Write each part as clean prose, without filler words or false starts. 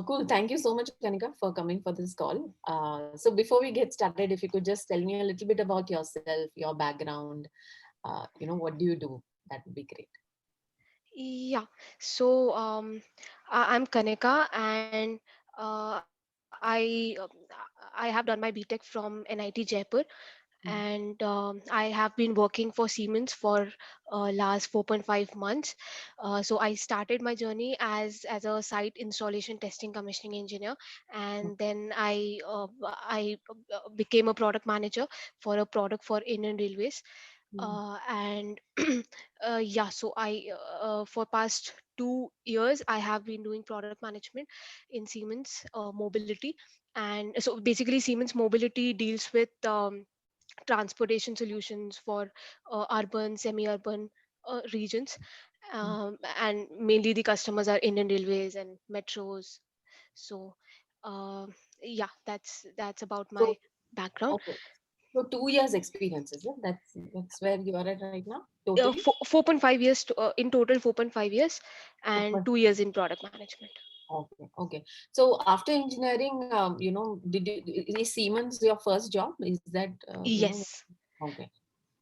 Cool. Thank you so much, Kanika, for coming for this call. So before we get started, if you could just tell me a little bit about yourself, your background, what do you do? That would be great. Yeah. So I'm Kanika, and I have done my BTech from NIT Jaipur, Mm, and I have been working for Siemens for last 4.5 months. So I started my journey as a site installation, testing, commissioning engineer, mm, and then I became a product manager for a product for Indian Railways. mm, And yeah, so I for past 2 years I have been doing product management in Siemens Mobility. And so basically Siemens Mobility deals with transportation solutions for urban, semi-urban regions, mm. and mainly the customers are Indian Railways and metros. So uh, yeah, that's about So, my background. okay. So 2 years experience, is it? That's where you are at right now, totally? 4.5 years in total, 4.5 years, and Okay. 2 years in product management. Okay. Okay. So after engineering, is Siemens your first job? Is that, Yes. okay.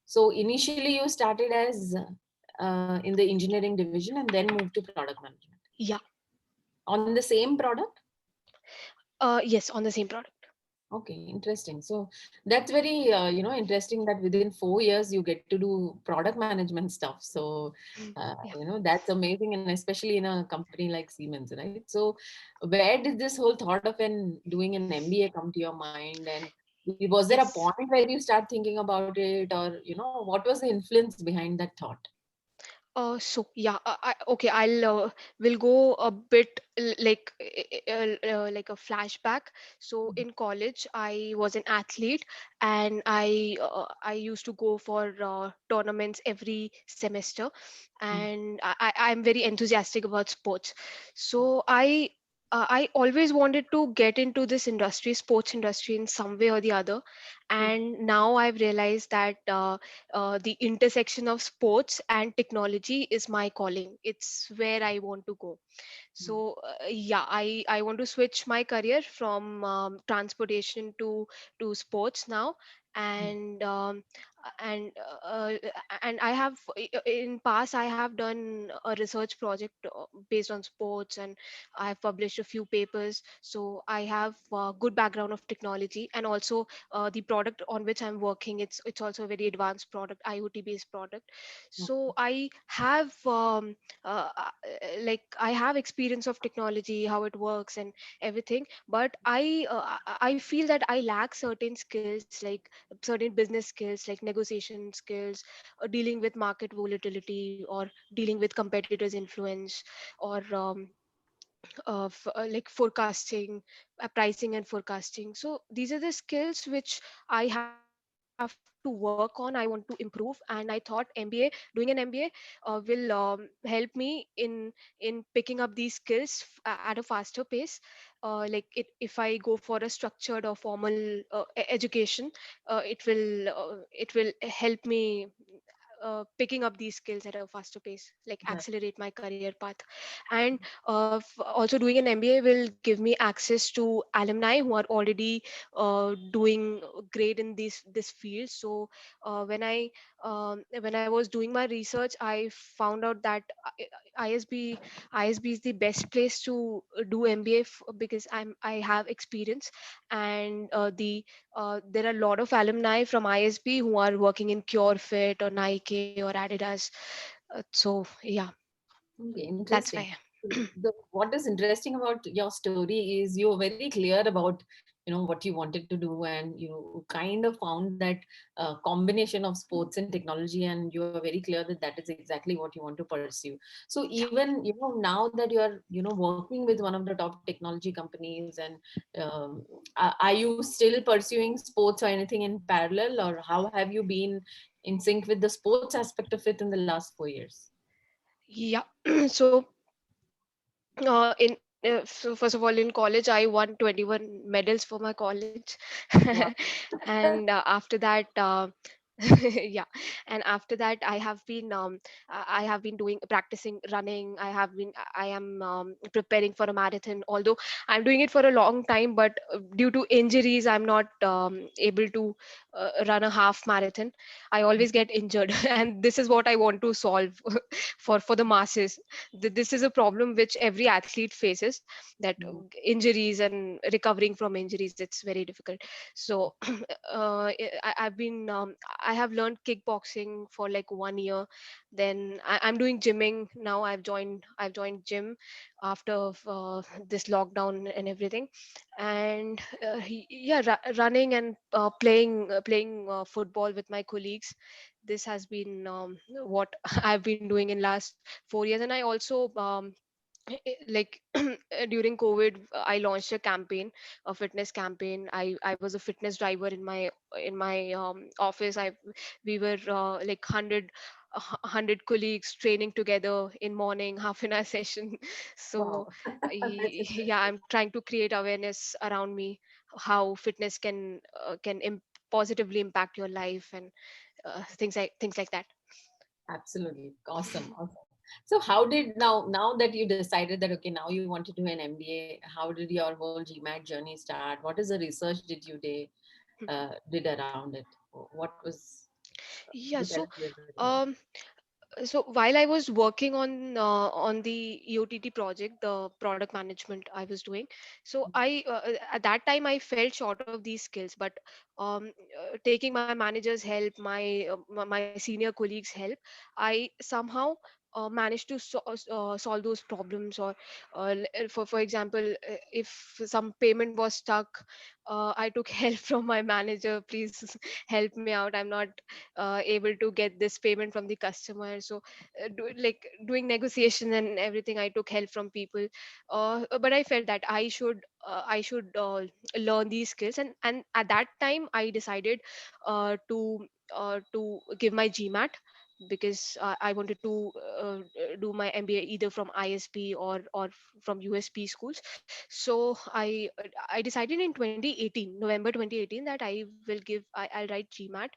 So initially you started as in the engineering division and then moved to product management Yeah. on the same product. Yes, on the same product. Okay, interesting. So that's very interesting that within 4 years you get to do product management stuff. So Yeah. that's amazing, and especially in a company like Siemens, right? So where did this whole thought of doing an MBA come to your mind, and was there a Yes. point where you start thinking about it, or what was the influence behind that thought? So yeah, okay. Will go a bit like a flashback. So in college, I was an athlete, and I used to go for tournaments every semester, and I'm very enthusiastic about sports. So I always wanted to get into this industry, sports industry, in some way or the other. And now I've realized that the intersection of sports and technology is my calling. It's where I want to go. So yeah, I want to switch my career from transportation to sports now. and um, and and I have in past I have done a research project based on sports, and I have published a few papers. So I have good background of technology, and also the product on which I'm working, it's also a very advanced product, IoT based product. So I have like I have experience of technology, how it works and everything. But I feel that I lack certain skills, like certain business skills, like negotiation skills, dealing with market volatility, or dealing with competitors influence, or like forecasting, pricing and forecasting. So these are the skills which I have to work on, I want to improve. And I thought MBA, doing an MBA will help me in picking up these skills at a faster pace. If I go for a structured or formal education, it will help me picking up these skills at a faster pace, like Right. accelerate my career path. And also doing an MBA will give me access to alumni who are already doing great in this field. So when I was doing my research, I found out that ISB ISB is the best place to do MBA, because I have experience. And there are a lot of alumni from ISB who are working in CureFit or Nike or Adidas. So yeah, Okay, that's interesting. why. What is interesting about your story is you're very clear about what you wanted to do, and you kind of found that combination of sports and technology, and you are very clear that that is exactly what you want to pursue. So Yeah. even now that you are working with one of the top technology companies, and are you still pursuing sports or anything in parallel, or how have you been in sync with the sports aspect of it in the last 4 years? Yeah. So so first of all, in college I won 21 medals for my college. Wow. And after that, Yeah. And after that, I have been doing practicing running. I am preparing for a marathon, although I'm doing it for a long time, but due to injuries I'm not able to run a half marathon. I always get injured and this is what I want to solve for the masses. This is a problem which every athlete faces, that Mm. injuries and recovering from injuries, it's very difficult. So I have learned kickboxing for like 1 year. Then I'm doing gymming now. I've joined gym after this lockdown and everything. And yeah, running and playing football with my colleagues. This has been what I've been doing in last 4 years. And I also like during COVID, I launched a campaign, a fitness campaign. I was a fitness driver in my office. We were like 100 colleagues training together in morning half an hour session. So Wow. That's yeah, interesting. I'm trying to create awareness around me, how fitness can positively impact your life, and things like that. Absolutely. Awesome. Awesome. So how did now that you decided that okay, now you want to do an MBA, how did your whole GMAT journey start? What is the research did around it? What was Yeah. developed So during that time? um so while I was working on the EOTT project, the product management I was doing, so I at that time I felt short of these skills. But taking my manager's help, my senior colleagues' help, I somehow managed to solve those problems. Or for example, if some payment was stuck, I took help from my manager. Please help me out. I'm not able to get this payment from the customer. So like doing negotiation and everything, I took help from people. But I felt that I should learn these skills. And at that time I decided to give my GMAT, because I wanted to do my MBA either from ISP or from USP schools. So I decided in 2018, November 2018, that I'll write GMAT.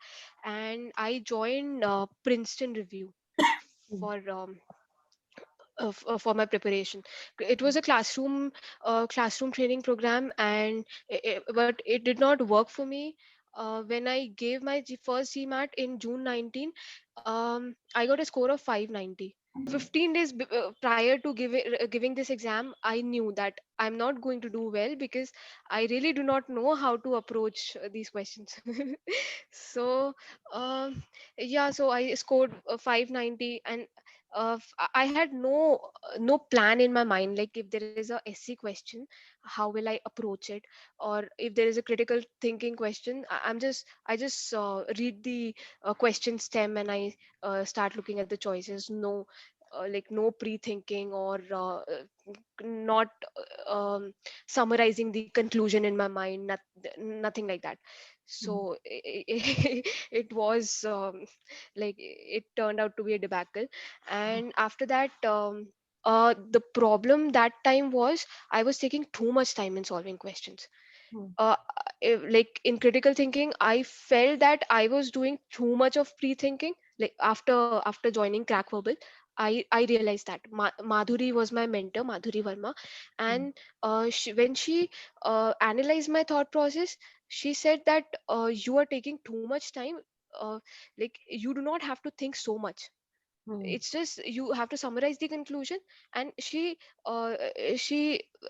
And I joined Princeton Review Mm, for for my preparation. It was a classroom training program, and but it did not work for me. When I gave my first GMAT in June 19, I got a score of 590. 15 days prior to giving this exam, I knew that I'm not going to do well, because I really do not know how to approach these questions. So um, yeah, so I scored 590. And I had no plan in my mind, like if there is a SC question, how will I approach it? Or if there is a critical thinking question, I just read the question stem, and I start looking at the choices. No like no pre-thinking, or not summarizing the conclusion in my mind, nothing like that. mm, So it was like it turned out to be a debacle. And after that, the problem that time was I was taking too much time in solving questions. mm, uh, like in critical thinking, I felt that I was doing too much of pre-thinking. Like after joining Crackverbal, I realized that Madhuri was my mentor, Madhuri Verma. mm, And when she analyzed my thought process, she said that you are taking too much time. uh, like you do not have to think so much. mm, It's just you have to summarize the conclusion. And she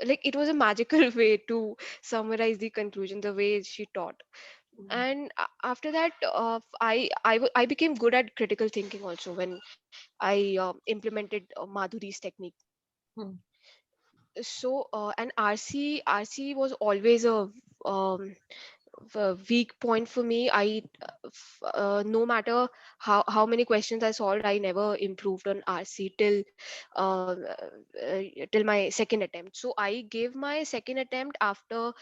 like it was a magical way to summarize the conclusion, the way she taught. mm, And after that, I became good at critical thinking also, when I implemented Madhuri's technique. mm, So and RC was always a weak point for me. No matter how many questions I solved, I never improved on RC till my second attempt. So I gave my second attempt after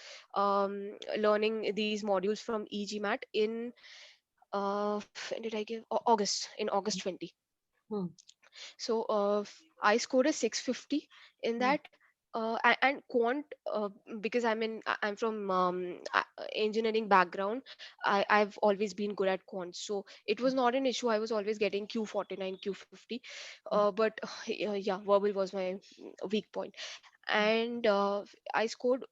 learning these modules from EGMAT in when did I give? August, in August 20. mm, So I scored a 650 in mm, that. And quant, because I'm from engineering background. I've always been good at quant, so it was not an issue. I was always getting Q49, Q50, but yeah, verbal was my weak point. And I scored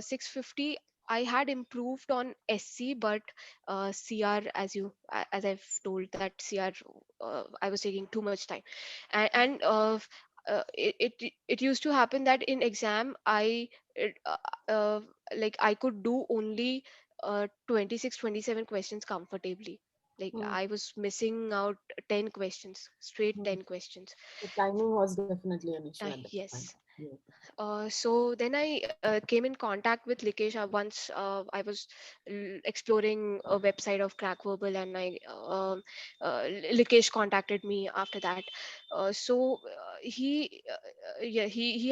650. I had improved on SC, but CR, as I've told, that CR, I was taking too much time. And it used to happen that in exam it, uh, like I could do only 26, 27 questions comfortably. Like Hmm. I was missing out 10 questions, straight Hmm. 10 questions. The timing was definitely an issue at that point. Yes. Yeah. So then I came in contact with Likesh once. I was exploring a website of Crackverbal, and Likesh contacted me after that. He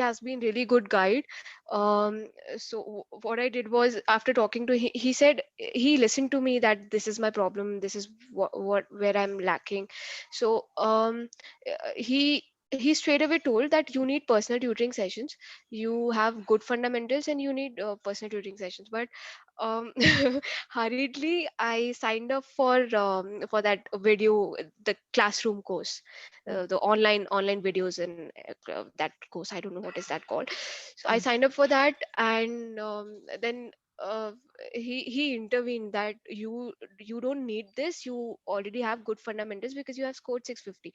has been really good guide. What I did was, after talking to him, he said he listened to me that this is my problem. This is what where I'm lacking. So he straight away told that you need personal tutoring sessions. You have good fundamentals and you need personal tutoring sessions. But um, hurriedly I signed up for that video, the classroom course, Hmm. the online videos, and that course, I don't know what is that called. So I Hmm. signed up for that, and then uh, he intervened that you don't need this. You already have good fundamentals because you have scored 650.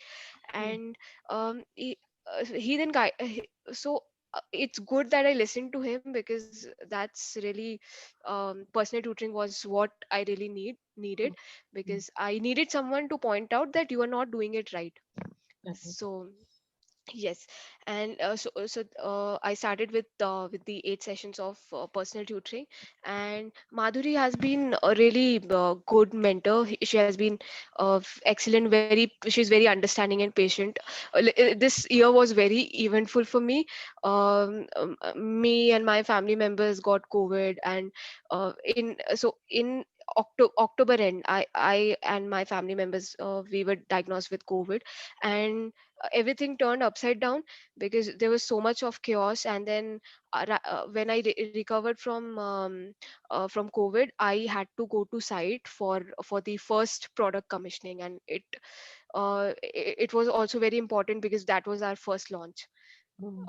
Hmm. And he then guy so it's good that I listened to him, because that's really personal tutoring was what I really needed, Hmm. because I needed someone to point out that you are not doing it right. Definitely. So yes. And I started with the 8 sessions of personal tutoring. And Madhuri has been a really good mentor. She has been excellent. She's very understanding and patient. This year was very eventful for me. Me and my family members got COVID, and in October end, I and my family members, we were diagnosed with COVID. And everything turned upside down, because there was so much of chaos. And then when I recovered from COVID, I had to go to site for the first product commissioning. And it was also very important, because that was our first launch. Hmm.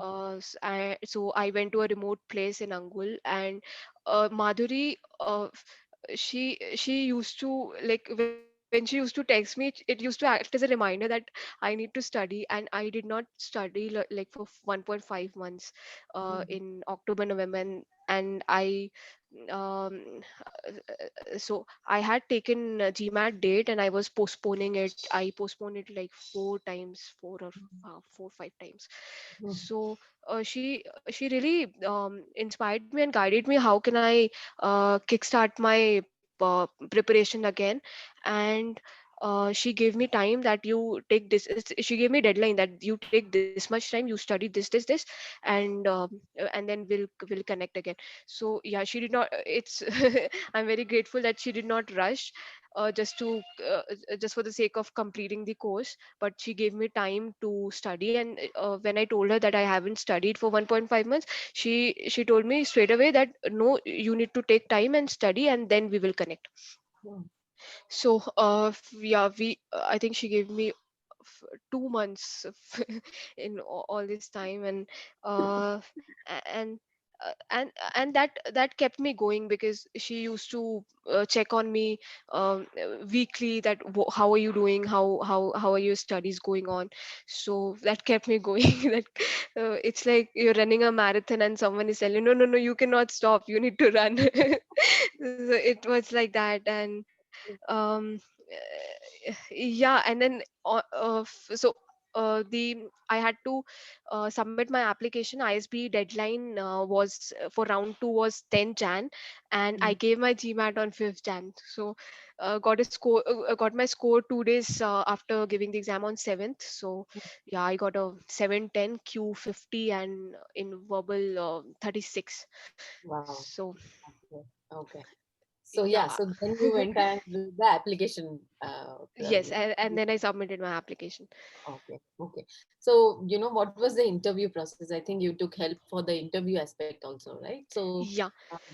So I went to a remote place in Angul. And Madhuri, she used to, like, when she used to text me, it used to act as a reminder that I need to study. And I did not study like for 1.5 months Hmm. in October, November. And so I had taken a GMAT date, and I was postponing it. I postponed it like 4 times, 4 or 5 times. Hmm. So she really inspired me and guided me. How can I kickstart my preparation again? And she gave me time that you take this. She gave me deadline that you take this much time. You study this, and then we'll connect again. So yeah, she did not. It's I'm very grateful that she did not rush, just for the sake of completing the course. But she gave me time to study. And when I told her that I haven't studied for 1.5 months, she told me straight away that no, you need to take time and study, and then we will connect. Hmm. So yeah, we I think she gave me 2 months in all this time. And uh, and and that kept me going, because she used to check on me weekly, that how are you doing, how are your studies going on. So that kept me going. That it's like you're running a marathon, and someone is telling, no, no, no, you cannot stop, you need to run. So it was like that. And yeah. And then I had to submit my application. ISB deadline was for round 2 was 10 Jan, and I Hmm. gave my GMAT on 5th Jan. So got my score 2 days after giving the exam on 7th. So yeah, I got a 710 Q50, and in verbal 36. Wow. So Okay. Okay. So yeah, Yeah. so then you went and did the application. Yes, and then I submitted my application. Okay, okay. So what was the interview process? I think you took help for the interview aspect also, right? So Yeah.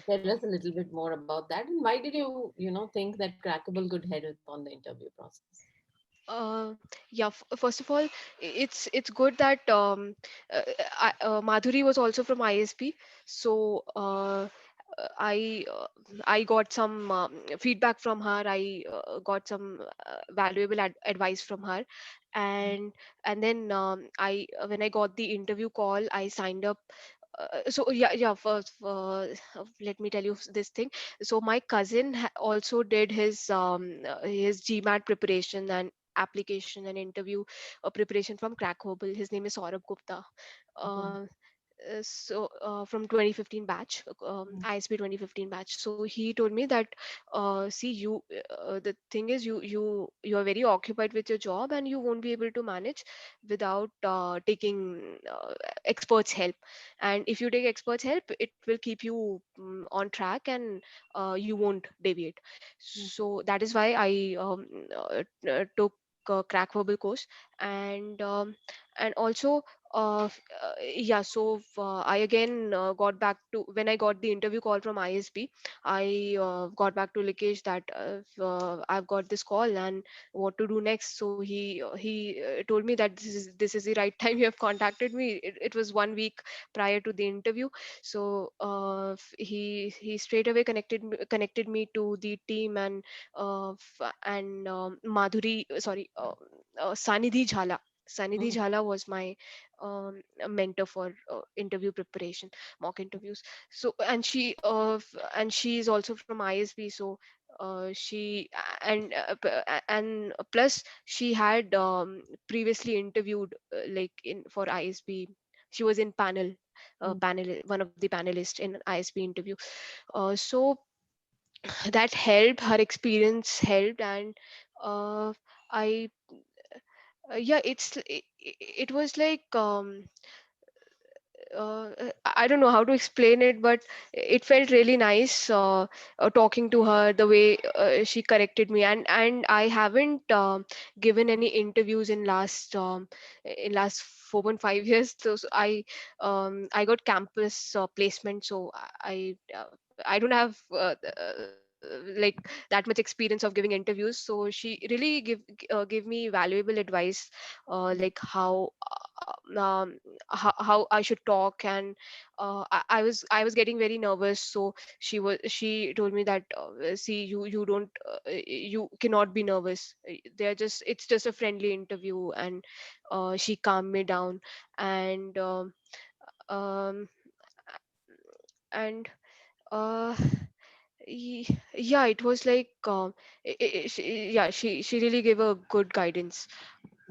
tell us a little bit more about that, and why did you think that Crackable could help on the interview process? Uh, yeah. First of all, it's good that Madhuri was also from ISP, so I got some feedback from her. I got some valuable advice from her, and then I when I got the interview call, I signed up. So yeah, first let me tell you this thing. So my cousin also did his GMAT preparation and application and interview preparation from Crackverbal. His name is Saurabh Gupta. Okay. Uh, from 2015 batch, Mm, ISP 2015 batch. So he told me that, see, the thing is, you are very occupied with your job and you won't be able to manage without taking experts help. And if you take experts help, it will keep you on track, and you won't deviate. mm, So that is why I took Crackverbal course. And also, yeah, so I again got back to, when I got the interview call from ISB, I got back to Likesh that I've got this call and what to do next. So he told me that this is the right time you have contacted me. It was 1 week prior to the interview. So he straight away connected me to the team, and Madhuri, sorry, Sanidhi Jhala. Sanidhi mm, Jhala was my a mentor for interview preparation, mock interviews. So, and she is also from ISB. So she and plus she had previously interviewed like in for ISB. She was in mm. one of the panelists in ISB interview. So that helped. Her experience helped. And uh, I yeah, it was like, I don't know how to explain it, but it felt really nice talking to her, the way she corrected me. And I haven't given any interviews in last 4.5 years. So I got campus placement, so I don't have like that much experience of giving interviews. So she really give me valuable advice, like how I should talk. And I was getting very nervous. So she told me that, see, you don't you cannot be nervous. They're just It's just a friendly interview. And she calmed me down. And um and uh yeah, it was like, yeah, she really gave a good guidance.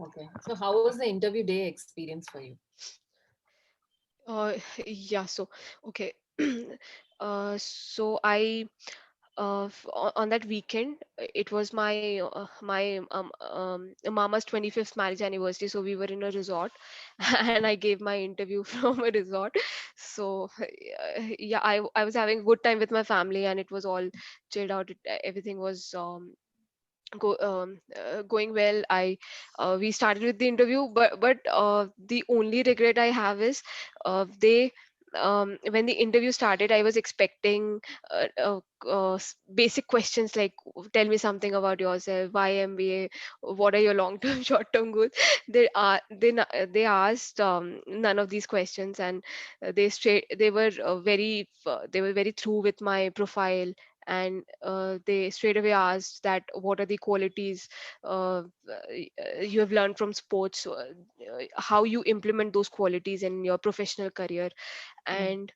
Okay. So how was the interview day experience for you? Yeah, so okay. So I on that weekend, it was my mama's 25th marriage anniversary. So we were in a resort and I gave my interview from a resort. So yeah, I was having a good time with my family, and it was all chilled out. Everything was going well. I We started with the interview, but the only regret I have is, they when the interview started, I was expecting basic questions like, tell me something about yourself, why MBA, what are your long term short term goals. They asked none of these questions. And they were very through with my profile. And they straight away asked that, what are the qualities you have learned from sports, how you implement those qualities in your professional career. Mm. And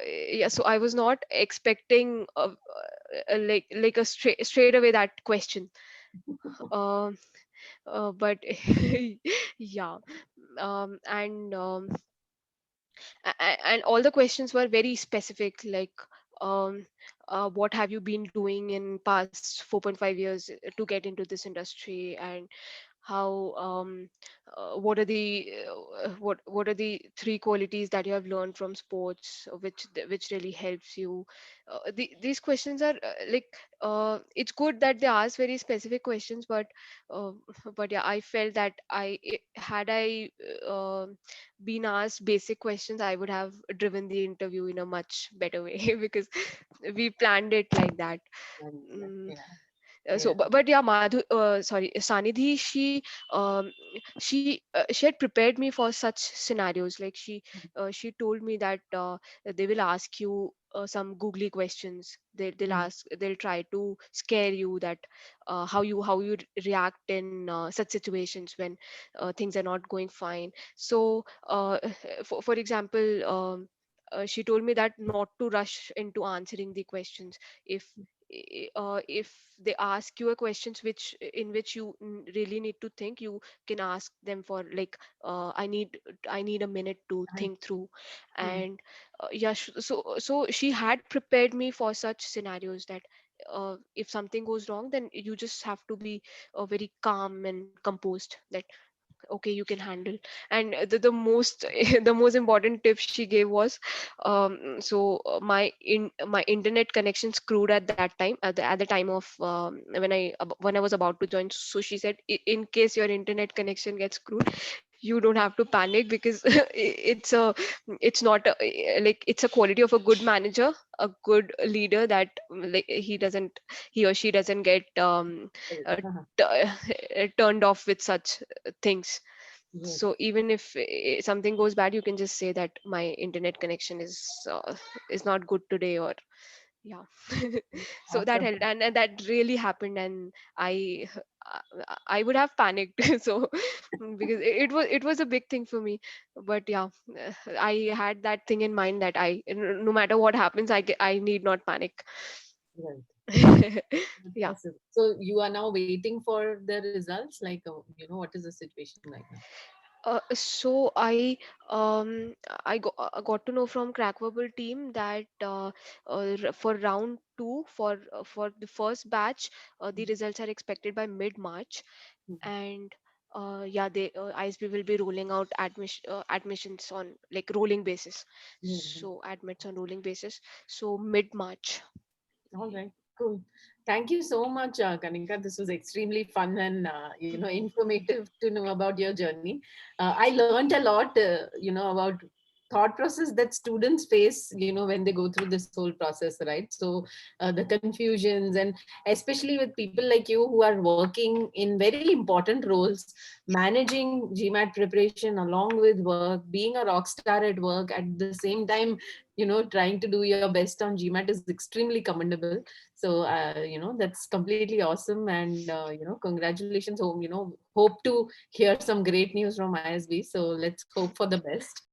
yeah, so I was not expecting like a straight away that question. uh, but yeah. And and all the questions were very specific, like, um, what have you been doing in past 4.5 years to get into this industry, and what are the what are the three qualities that you have learned from sports, which really helps you. These questions are it's good that they ask very specific questions, uh, but yeah, I felt that had I been asked basic questions, I would have driven the interview in a much better way because we planned it like that. Mm, Yeah. so Yeah. but yeah, Sanidhi, she had prepared me for such scenarios. Like she told me that they will ask you some googly questions. They'll try to scare you, that how you react in such situations when things are not going fine. So for example, she told me that not to rush into answering the questions. If they ask you a questions in which you really need to think, you can ask them for like, I need a minute to Right. think through. Hmm. And so she had prepared me for such scenarios, that if something goes wrong, then you just have to be very calm and composed, that okay, you can handle. And the most the most important tip she gave was, my internet connection screwed at that time, at the time of when I was about to join. So she said, In case your internet connection gets screwed, you don't have to panic, because it's not it's a quality of a good manager, a good leader, that like he or she doesn't get uh, Uh-huh. turned off with such things. Yes. So even if something goes bad, you can just say that my internet connection is not good today, or yeah. So that Awesome. helped, and that really happened. And I would have panicked. So because it was a big thing for me. But yeah, I had that thing in mind, that no matter what happens, I need not panic. Right. That's Yeah. awesome. So you are now waiting for the results? Like, what is the situation right now? So I got to know from Crackverbal team that for round two, for the first batch, the results are expected by mid March. Mhm. And yeah, they ISB will be rolling out admissions on like rolling basis. Mhm. So admits on rolling basis. So mid March. All right, cool. Thank you so much, Kanika. This was extremely fun and informative to know about your journey. I learned a lot, about thought process that students face, when they go through this whole process, right? So the confusions, and especially with people like you who are working in very important roles, managing GMAT preparation along with work, being a rock star at work at the same time, trying to do your best on GMAT is extremely commendable. So that's completely awesome. And congratulations home. Hope to hear some great news from ISB, so let's hope for the best.